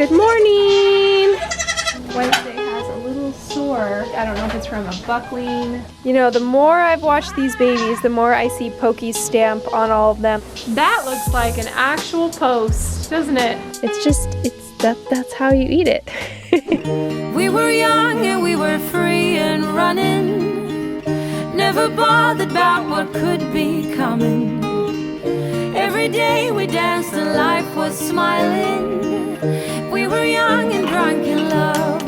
Good morning! Wednesday has a little sore. I don't know if it's from a buckling. You know, the more I've watched these babies, the more I see Pokey's stamp on all of them. That looks like an actual post, doesn't it? It's just, that's how you eat it. We were young and we were free and running, never bothered about what could be coming. Every day we danced and life was smiling. We were young and drunk in love.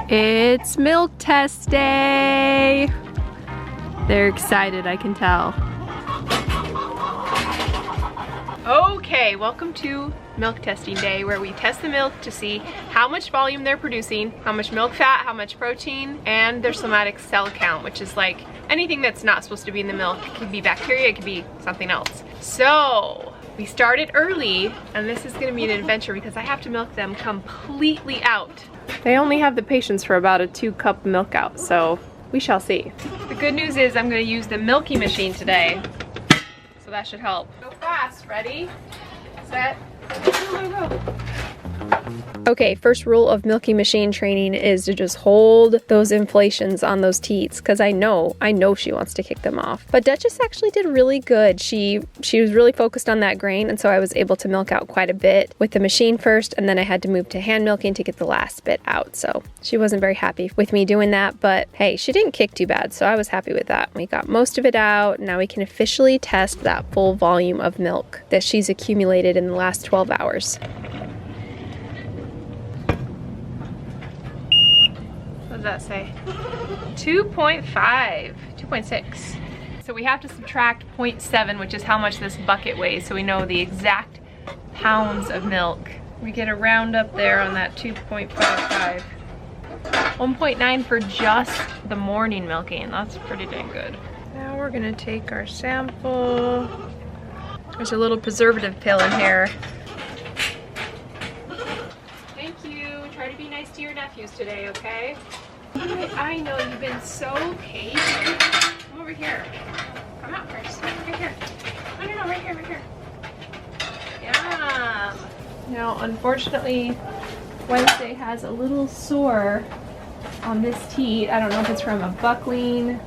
It's milk test day. They're excited, I can tell. Okay, welcome to milk testing day, where we test the milk to see how much volume they're producing, how much milk fat, how much protein, and their somatic cell count, which is like anything that's not supposed to be in the milk. It could be bacteria, it could be something else. So we started early, and this is gonna be an adventure because I have to milk them completely out. They only have the patience for about a 2-cup milk out, so we shall see. The good news is I'm gonna use the milking machine today, so that should help. Go fast, ready, set, go. Okay, first rule of milking machine training is to just hold those inflations on those teats, because I know she wants to kick them off. But Duchess actually did really good. She was really focused on that grain, and so I was able to milk out quite a bit with the machine first, and then I had to move to hand milking to get the last bit out. So she wasn't very happy with me doing that, but hey, she didn't kick too bad, so I was happy with that. We got most of it out. Now we can officially test that full volume of milk that she's accumulated in the last 12 hours. What does that say? 2.5, 2.6. So we have to subtract 0.7, which is how much this bucket weighs, so we know the exact pounds of milk. We get a round up there on that 2.55. 1.9 for just the morning milking. That's pretty dang good. Now we're gonna take our sample. There's a little preservative pill in here. Thank you. Try to be nice to your nephews today, okay? I know you've been so patient. Come over here. Come out first. Right here. No, right here. Yeah. Now, unfortunately, Wednesday has a little sore on this teat. I don't know if it's from a buckling.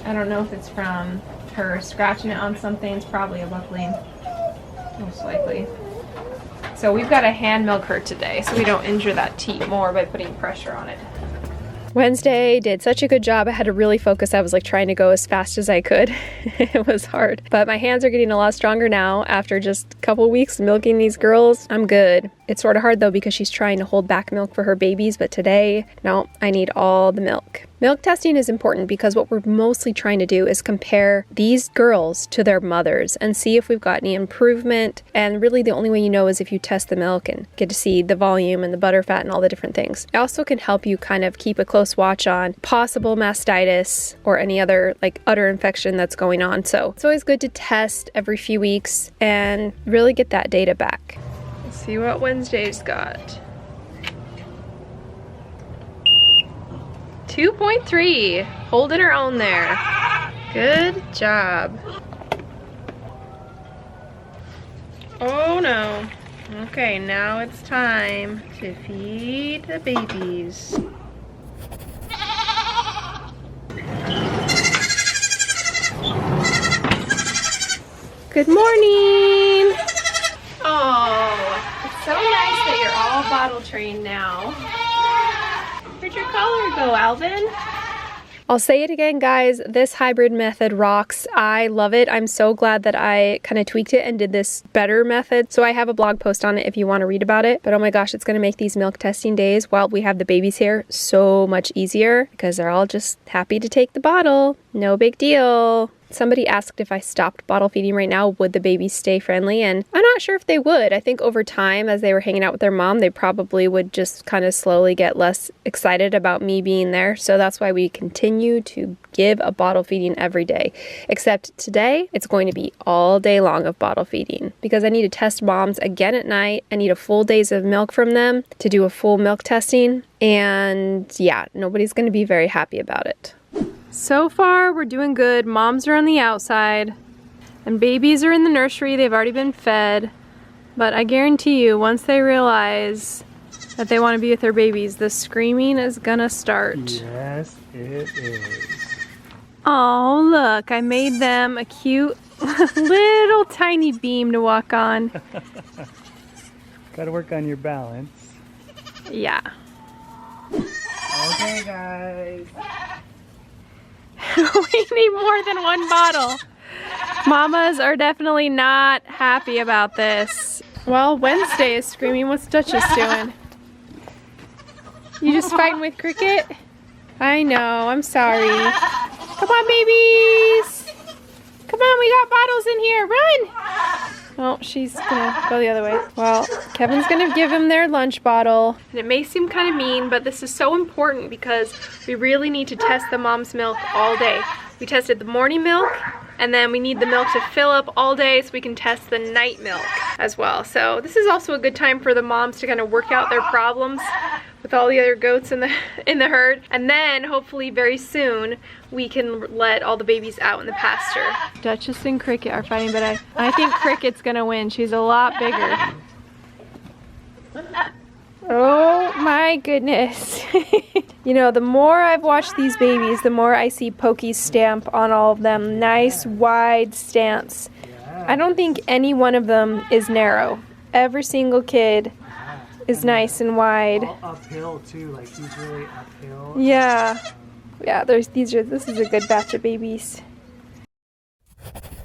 I don't know if it's from her scratching it on something. It's probably a buckling, most likely. So we've got to hand milk her today so we don't injure that teat more by putting pressure on it. Wednesday did such a good job. I had to really focus. I was like trying to go as fast as I could. It was hard, but my hands are getting a lot stronger now after just a couple weeks milking these girls. I'm good. It's sort of hard though because she's trying to hold back milk for her babies, but today, no, I need all the milk. Milk testing is important because what we're mostly trying to do is compare these girls to their mothers and see if we've got any improvement. And really the only way you know is if you test the milk and get to see the volume and the butter fat and all the different things. It also can help you kind of keep a close watch on possible mastitis or any other like udder infection that's going on. So it's always good to test every few weeks and really get that data back. Let's see what Wednesday's got. 2.3, holding her own there. Good job. Oh no. Okay, now it's time to feed the babies. Good morning. Oh, it's so nice that you're all bottle trained now. Where'd your collar go, Alvin? I'll say it again, guys, this hybrid method rocks. I love it. I'm so glad that I kind of tweaked it and did this better method. So I have a blog post on it if you want to read about it. But oh my gosh, it's going to make these milk testing days while we have the babies here so much easier because they're all just happy to take the bottle. No big deal. Somebody asked if I stopped bottle feeding right now, would the babies stay friendly? And I'm not sure if they would. I think over time, as they were hanging out with their mom, they probably would just kind of slowly get less excited about me being there. So that's why we continue to give a bottle feeding every day. Except today, it's going to be all day long of bottle feeding because I need to test moms again at night. I need a full days of milk from them to do a full milk testing. And yeah, nobody's going to be very happy about it. So far, we're doing good. Moms are on the outside and babies are in the nursery. They've already been fed. But I guarantee you, once they realize that they want to be with their babies, the screaming is gonna start. Yes, it is. Oh, look, I made them a cute little tiny beam to walk on. Gotta work on your balance. Yeah. Okay, guys. We need more than one bottle. Mamas are definitely not happy about this. Well, Wednesday is screaming. What's Duchess doing? You just fighting with Cricket? I know, I'm sorry. Come on, babies! Come on, we got bottles in here, run! Oh, she's gonna go the other way. Well, Kevin's gonna give him their lunch bottle. And it may seem kind of mean, but this is so important because we really need to test the mom's milk all day. We tested the morning milk, and then we need the milk to fill up all day so we can test the night milk as well. So this is also a good time for the moms to kind of work out their problems with all the other goats in the herd. And then hopefully very soon we can let all the babies out in the pasture. Duchess and Cricket are fighting, but I think Cricket's gonna win. She's a lot bigger. Oh my goodness. You know, the more I've watched these babies, the more I see Pokey's stamp on all of them. Nice wide stance. I don't think any one of them is narrow. Every single kid is nice and wide. All uphill too, like he's really uphill. Yeah. Yeah, this is a good batch of babies.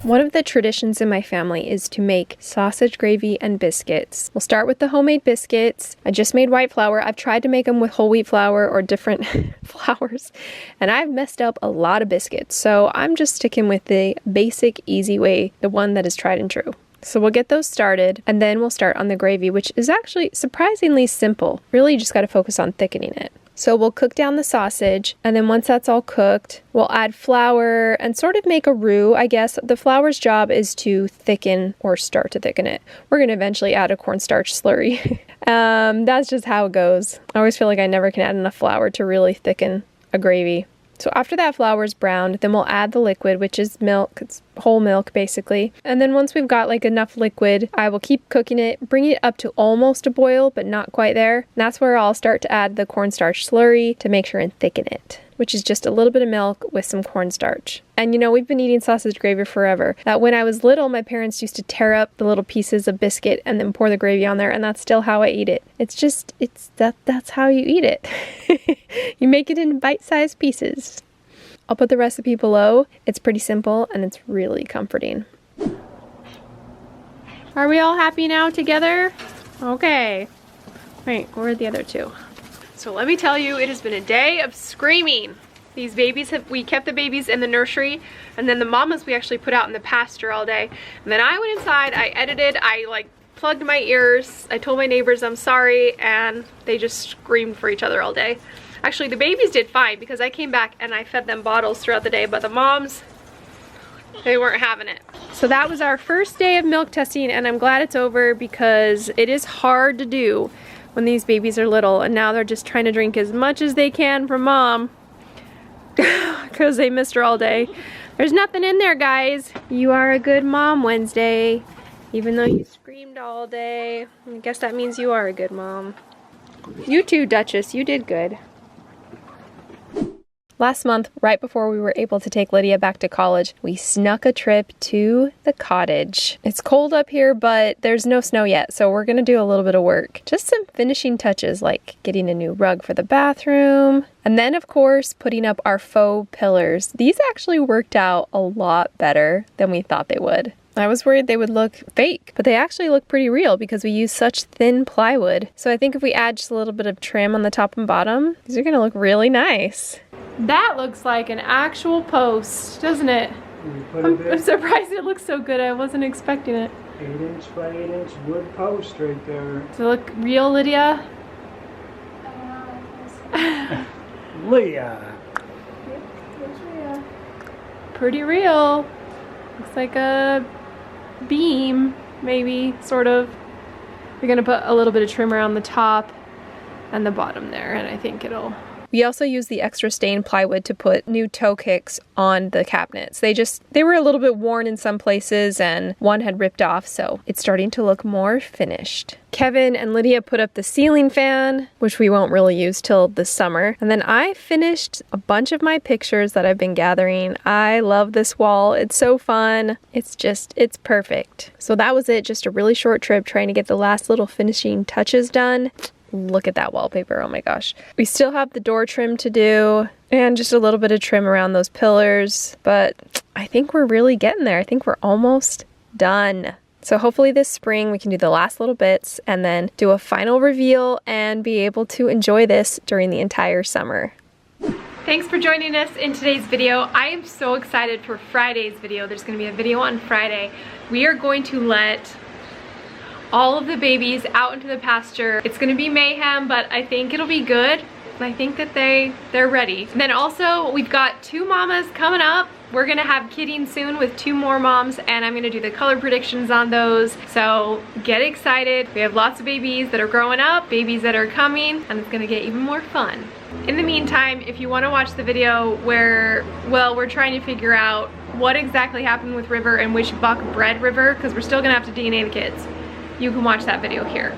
One of the traditions in my family is to make sausage gravy and biscuits. We'll start with the homemade biscuits. I just made white flour. I've tried to make them with whole wheat flour or different flours, and I've messed up a lot of biscuits. So I'm just sticking with the basic, easy way, the one that is tried and true. So we'll get those started, and then we'll start on the gravy, which is actually surprisingly simple. Really, you just got to focus on thickening it. So we'll cook down the sausage, and then once that's all cooked, we'll add flour and sort of make a roux, I guess. The flour's job is to thicken or start to thicken it. We're going to eventually add a cornstarch slurry. That's just how it goes. I always feel like I never can add enough flour to really thicken a gravy. So after that flour is browned, then we'll add the liquid, which is milk. It's whole milk, basically. And then once we've got like enough liquid, I will keep cooking it, bring it up to almost a boil, but not quite there. And that's where I'll start to add the cornstarch slurry to make sure and thicken it, which is just a little bit of milk with some cornstarch. And you know, we've been eating sausage gravy forever. That when I was little, my parents used to tear up the little pieces of biscuit and then pour the gravy on there, and that's still how I eat it. That's how you eat it. You make it in bite-sized pieces. I'll put the recipe below. It's pretty simple and it's really comforting. Are we all happy now together? Okay. Wait, where are the other two? So let me tell you, it has been a day of screaming. These babies we kept the babies in the nursery, and then the mamas we actually put out in the pasture all day. And then I went inside, I edited, I like plugged my ears, I told my neighbors I'm sorry, and they just screamed for each other all day. Actually, the babies did fine because I came back and I fed them bottles throughout the day, but the moms, they weren't having it. So that was our first day of milk testing, and I'm glad it's over because it is hard to do when these babies are little, and now they're just trying to drink as much as they can from mom because they missed her all day. There's nothing in there, guys. You are a good mom, Wednesday. Even though you screamed all day, I guess that means you are a good mom. You too, Duchess, you did good. Last month, right before we were able to take Lydia back to college, we snuck a trip to the cottage. It's cold up here, but there's no snow yet, so we're gonna do a little bit of work. Just some finishing touches, like getting a new rug for the bathroom, and then of course, putting up our faux pillars. These actually worked out a lot better than we thought they would. I was worried they would look fake, but they actually look pretty real because we use such thin plywood. So I think if we add just a little bit of trim on the top and bottom, these are gonna look really nice. That looks like an actual post, doesn't it? We put I'm surprised it looks so good. I wasn't expecting it. 8-inch by 8-inch wood post right there. Does it look real, Lydia? Leah. Pretty real. Looks like a beam, maybe, sort of. We're gonna put a little bit of trim around the top and the bottom there, and I think it'll... We also used the extra stained plywood to put new toe kicks on the cabinets. They were a little bit worn in some places and one had ripped off, so it's starting to look more finished. Kevin and Lydia put up the ceiling fan, which we won't really use till the summer. And then I finished a bunch of my pictures that I've been gathering. I love this wall. It's so fun. It's perfect. So that was it. Just a really short trip trying to get the last little finishing touches done. Look at that wallpaper, oh my gosh. We still have the door trim to do and just a little bit of trim around those pillars, but I think we're really getting there. I think we're almost done. So hopefully this spring we can do the last little bits and then do a final reveal and be able to enjoy this during the entire summer. Thanks for joining us in today's video. I am so excited for Friday's video. There's gonna be a video on Friday. We are going to let all of the babies out into the pasture. It's gonna be mayhem, but I think it'll be good. I think that they're ready. And then also, we've got 2 mamas coming up. We're gonna have kidding soon with 2 more moms, and I'm gonna do the color predictions on those. So get excited. We have lots of babies that are growing up, babies that are coming, and it's gonna get even more fun. In the meantime, if you wanna watch the video where, well, we're trying to figure out what exactly happened with River and which buck bred River, because we're still gonna have to DNA the kids, you can watch that video here.